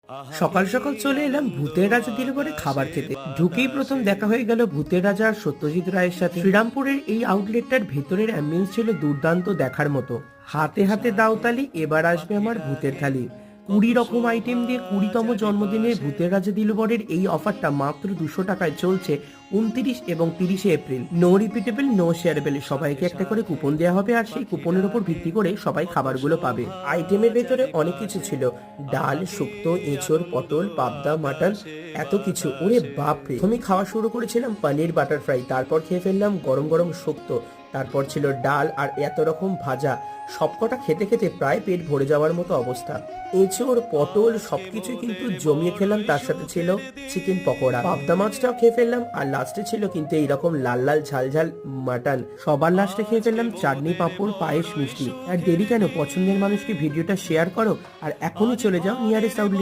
সকাল সকাল চলে এলাম ভূতের রাজা দিল করে খাবার খেতে। ঢুকেই প্রথম দেখা হয়ে গেল ভূতের রাজা আর সত্যজিৎ রায়ের সাথে। শ্রীরামপুরের এই আউটলেটটার ভেতরের অ্যাম্বিয়েন্স ছিল দুর্দান্ত দেখার মতো। হাতে হাতে দাও তালি, এবার আসবে আমার ভূতের থালি। 20 রকম আইটেম দিয়ে 20তম জন্মদিনে ভূতের রাজা দিলবরের এই অফারটা মাত্র 200 টাকায় চলছে 29 এবং 30শে April. No repeatable, no shareable. সবাইকে একটা করে কুপন দেওয়া হবে আর সেই কুপনের উপর ভিত্তি করে সবাই খাবারগুলো পাবে। আইটেমের ভেতরে অনেক কিছু ছিল, ডাল, শুক্তো, এঁচড়, পটল, পাবদা, মাটন, এত কিছু। ওরে বাপরে! প্রথমে খাওয়া শুরু করেছিলাম পনির বাটার ফ্রাই, তারপর খেয়ে ফেললাম গরম গরম শুক্তো, তারপর ছিল ডাল আর এত রকম ভাজা। সবকটা খেতে খেতে প্রায় পেট ভরে যাওয়ার মতো অবস্থা। এঁচড়, পটল সবকিছুই কিন্তু জমিয়ে খেলাম। তার সাথে ছিল চিকেন পকোড়া, পাবদা মাছটাও খেয়ে ফেললাম। আর লাস্টে ছিল কিন্তু এইরকম লাল লাল ঝাল ঝাল মাটন। সবার লাস্টে খেয়ে ফেললাম চাটনি, পাঁপড়, পায়েস, মিষ্টি। আর দেরি কেন? পছন্দের মানুষকে ভিডিওটা শেয়ার করো আর এখনই চলে যাও নিয়ারেস্ট আউটলেট।